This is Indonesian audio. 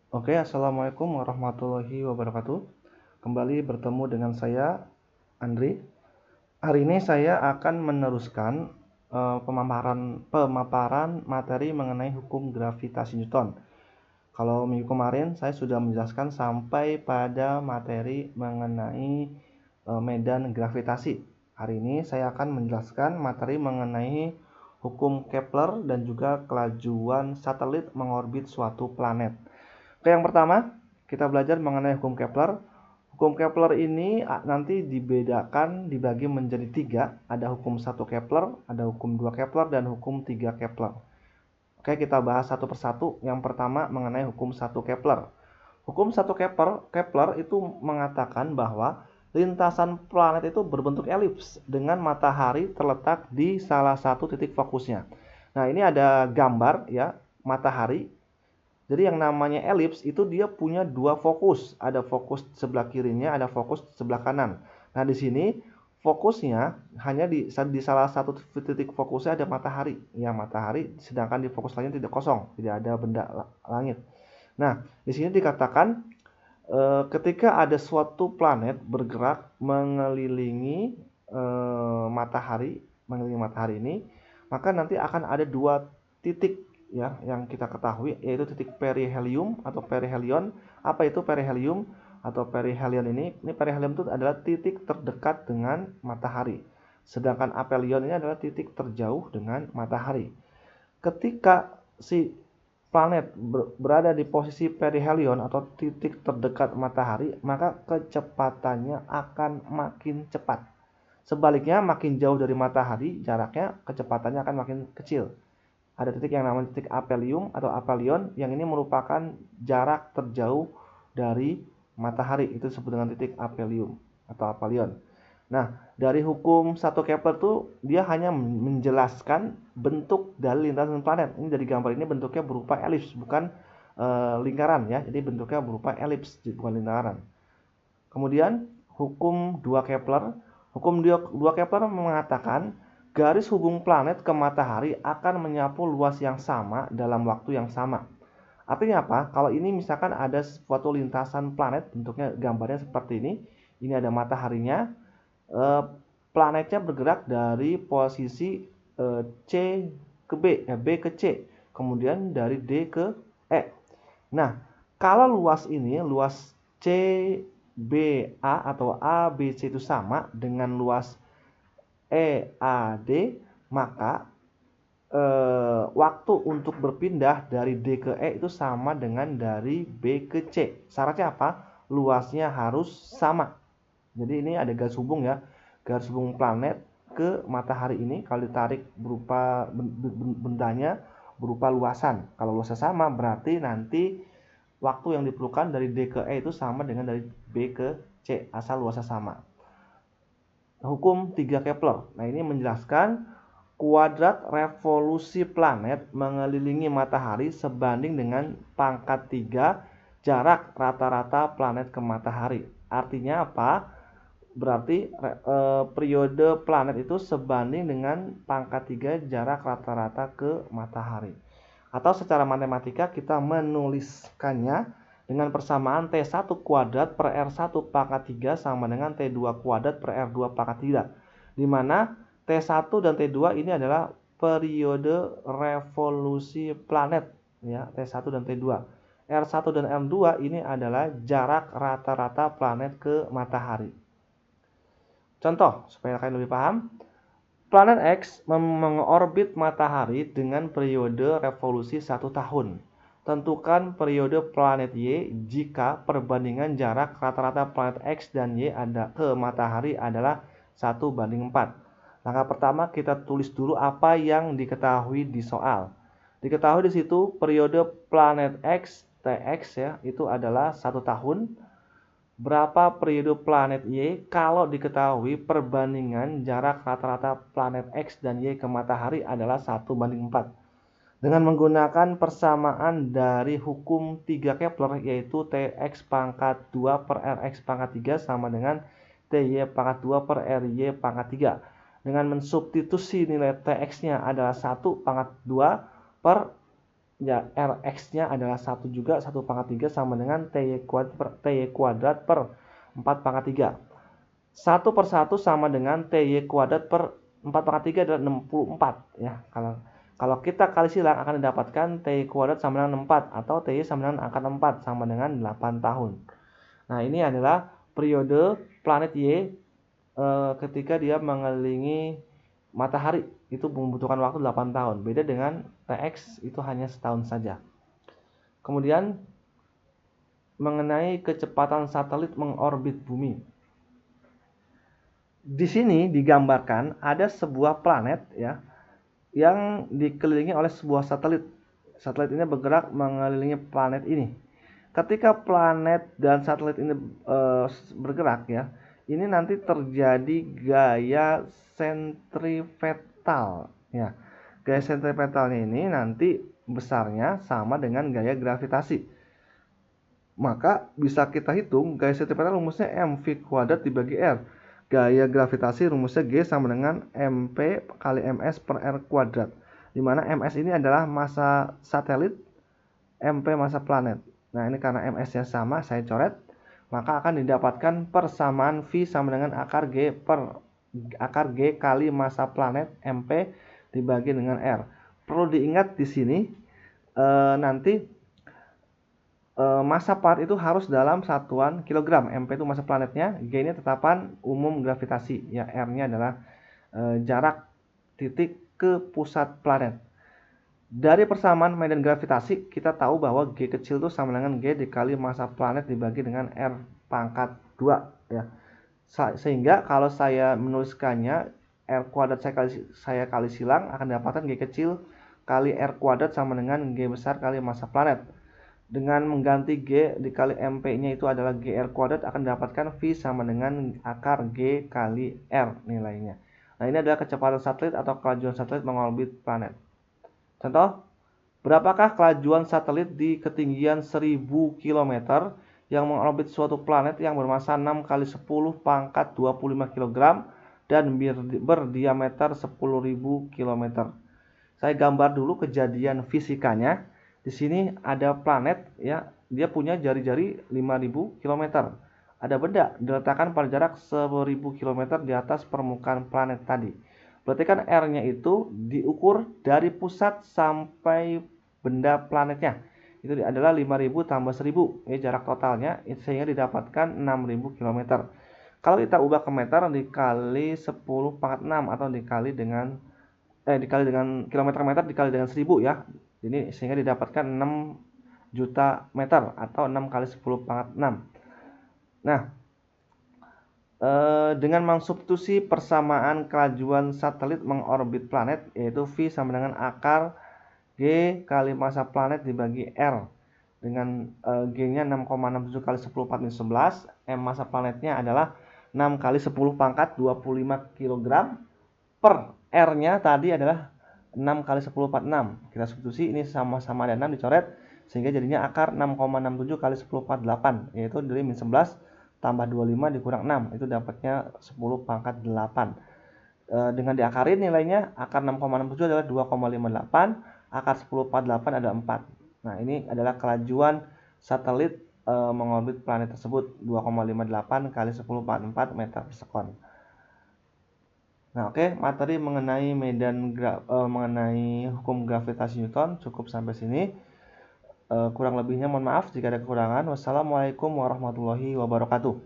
Oke, Assalamualaikum warahmatullahi wabarakatuh. Kembali bertemu dengan saya, Andri. Hari ini saya akan meneruskan pemaparan materi mengenai hukum gravitasi Newton. Kalau minggu kemarin saya sudah menjelaskan sampai pada materi mengenai medan gravitasi. Hari ini saya akan menjelaskan materi mengenai hukum Kepler dan juga kelajuan satelit mengorbit suatu planet. Oke, yang pertama kita belajar mengenai hukum Kepler. Hukum Kepler ini nanti dibagi menjadi tiga. Ada hukum 1 Kepler, ada hukum 2 Kepler, dan hukum 3 Kepler. Oke, kita bahas satu persatu. Yang pertama mengenai hukum 1 Kepler. Hukum 1 Kepler itu mengatakan bahwa lintasan planet itu berbentuk elips dengan matahari terletak di salah satu titik fokusnya. Nah, ini ada gambar ya, matahari. Jadi yang namanya elips itu dia punya dua fokus, ada fokus sebelah kirinya, ada fokus sebelah kanan. Nah, di sini fokusnya hanya di salah satu titik fokusnya ada matahari, ya matahari, sedangkan di fokus lainnya tidak kosong, tidak ada benda langit. Nah, di sini dikatakan ketika ada suatu planet bergerak mengelilingi matahari ini, maka nanti akan ada dua titik ya yang kita ketahui, yaitu titik perihelium atau perihelion. Apa itu perihelium atau perihelion ini? Ini perihelium itu adalah titik terdekat dengan matahari. Sedangkan aphelion ini adalah titik terjauh dengan matahari. Ketika si planet berada di posisi perihelion atau titik terdekat matahari, maka kecepatannya akan makin cepat. Sebaliknya, makin jauh dari matahari, jaraknya kecepatannya akan makin kecil. Ada titik yang namanya titik aphelium atau aphelion, yang ini merupakan jarak terjauh dari matahari. Itu disebut dengan titik aphelium atau aphelion. Nah, dari hukum 1 Kepler tuh dia hanya menjelaskan bentuk dari lintasan planet. Ini dari gambar ini bentuknya berupa elips, bukan lingkaran ya. Jadi bentuknya berupa elips, bukan lingkaran. Kemudian hukum 2 Kepler, hukum 2 Kepler mengatakan garis hubung planet ke matahari akan menyapu luas yang sama dalam waktu yang sama. Artinya apa? Kalau ini misalkan ada suatu lintasan planet, bentuknya gambarnya seperti ini. Ini ada mataharinya, planetnya bergerak dari posisi C ke B, B ke C, kemudian dari D ke E. Nah, kalau luas C, B, A atau A, B, C itu sama dengan luas E, A, D, maka waktu untuk berpindah dari D ke E itu sama dengan dari B ke C. Syaratnya apa? Luasnya harus sama. Jadi ini ada garis hubung ya, garis hubung planet ke matahari ini kalau ditarik berupa bendanya berupa luasan. Kalau luasnya sama berarti nanti waktu yang diperlukan dari D ke E itu sama dengan dari B ke C asal luasnya sama. Hukum 3 Kepler. Nah, ini menjelaskan kuadrat revolusi planet mengelilingi matahari sebanding dengan pangkat 3 jarak rata-rata planet ke matahari. Artinya apa? Berarti periode planet itu sebanding dengan pangkat 3 jarak rata-rata ke matahari. Atau secara matematika kita menuliskannya dengan persamaan T1 kuadrat per R1 pangkat 3 sama dengan T2 kuadrat per R2 pangkat 3. Di mana T1 dan T2 ini adalah periode revolusi planet ya, T1 dan T2. R1 dan R2 ini adalah jarak rata-rata planet ke matahari. Contoh, supaya kalian lebih paham, planet X mengorbit matahari dengan periode revolusi 1 tahun. Tentukan periode planet Y jika perbandingan jarak rata-rata planet X dan Y ke matahari adalah 1:4. Langkah pertama kita tulis dulu apa yang diketahui di soal. Diketahui di situ periode planet X, TX ya, itu adalah 1 tahun. Berapa periode planet Y? Kalau diketahui perbandingan jarak rata-rata planet X dan Y ke matahari adalah 1:4. Dengan menggunakan persamaan dari hukum 3 Kepler, yaitu Tx pangkat 2 per Rx pangkat 3 sama dengan Ty pangkat 2 per Ry pangkat 3. Dengan mensubstitusi nilai Tx-nya adalah 1 pangkat 2 per ya Rx-nya adalah 1 juga, 1/3 sama dengan TY kuadrat per 4/3. 1/1 sama dengan TY kuadrat per 4/3 adalah 64 ya. Kalau kita kali silang akan didapatkan TY kuadrat sama dengan 64 atau TY sama dengan angka 4 sama dengan 8 tahun. Nah, ini adalah periode planet Y ketika dia mengelilingi matahari, itu membutuhkan waktu 8 tahun. Beda dengan TX itu hanya setahun saja. Kemudian mengenai kecepatan satelit mengorbit bumi. Di sini digambarkan ada sebuah planet ya yang dikelilingi oleh sebuah satelit. Satelit ini bergerak mengelilingi planet ini. Ketika planet dan satelit ini bergerak ya, ini nanti terjadi gaya sentripetal ya. Gaya sentripetalnya ini nanti besarnya sama dengan gaya gravitasi. Maka bisa kita hitung gaya sentripetal rumusnya mv kuadrat dibagi r. Gaya gravitasi rumusnya G sama dengan mp kali ms per r kuadrat. Dimana ms ini adalah massa satelit, mp massa planet. Nah, ini karena ms-nya sama, saya coret, maka akan didapatkan persamaan V sama dengan akar G kali massa planet mp dibagi dengan R. Perlu diingat di sini nanti massa planet itu harus dalam satuan kilogram. mp itu massa planetnya, G ini tetapan umum gravitasi, ya R-nya adalah jarak titik ke pusat planet. Dari persamaan medan gravitasi, kita tahu bahwa G kecil itu sama dengan G dikali massa planet dibagi dengan R pangkat 2 ya. Sehingga kalau saya menuliskannya R kuadrat saya kali silang akan dapatkan G kecil kali R kuadrat sama dengan G besar kali massa planet. Dengan mengganti G dikali MP-nya itu adalah GR kuadrat, akan dapatkan V sama dengan akar G kali R nilainya. Nah, ini adalah kecepatan satelit atau kelajuan satelit mengorbit planet. Contoh, berapakah kelajuan satelit di ketinggian 1000 km yang mengorbit suatu planet yang bermassa 6 kali 10 pangkat 25 kg dan berdiameter 10.000 km. Saya gambar dulu kejadian fisikanya. Di sini ada planet ya, dia punya jari-jari 5000 km. Ada benda diletakkan pada jarak 1000 km di atas permukaan planet tadi. Berarti kan R-nya itu diukur dari pusat sampai benda planetnya. Itu adalah 5000 tambah 1000. Ini jarak totalnya, sehingga didapatkan 6000 km. Kalau kita ubah ke meter dikali 10 pangkat 6 atau dikali dengan kilometer dikali dengan 1000 ya. Ini sehingga didapatkan 6 juta meter atau 6 kali 10 pangkat 6. Nah, dengan mensubstitusi persamaan kelajuan satelit mengorbit planet, yaitu V sama dengan akar G kali massa planet dibagi R, dengan G-nya 6,67 kali 10 min 11, M massa planetnya adalah 6 kali 10 pangkat 25 kg, per R-nya tadi adalah 6 kali 10 6. Kita substitusi, ini sama-sama ada 6 dicoret, sehingga jadinya akar 6,67 kali 10 8, yaitu dari min 11 tambah 25 dikurang 6, itu dapatnya 10 pangkat 8. Dengan diakarin nilainya, akar 6,67 adalah 2,58, akar 10 8 adalah 4. Nah, ini adalah kelajuan satelit mengorbit planet tersebut, 2,58 kali 10 4 meter per sekon. Nah, oke, materi mengenai mengenai hukum gravitasi Newton cukup sampai sini. Kurang lebihnya mohon maaf jika ada kekurangan. Wassalamualaikum warahmatullahi wabarakatuh.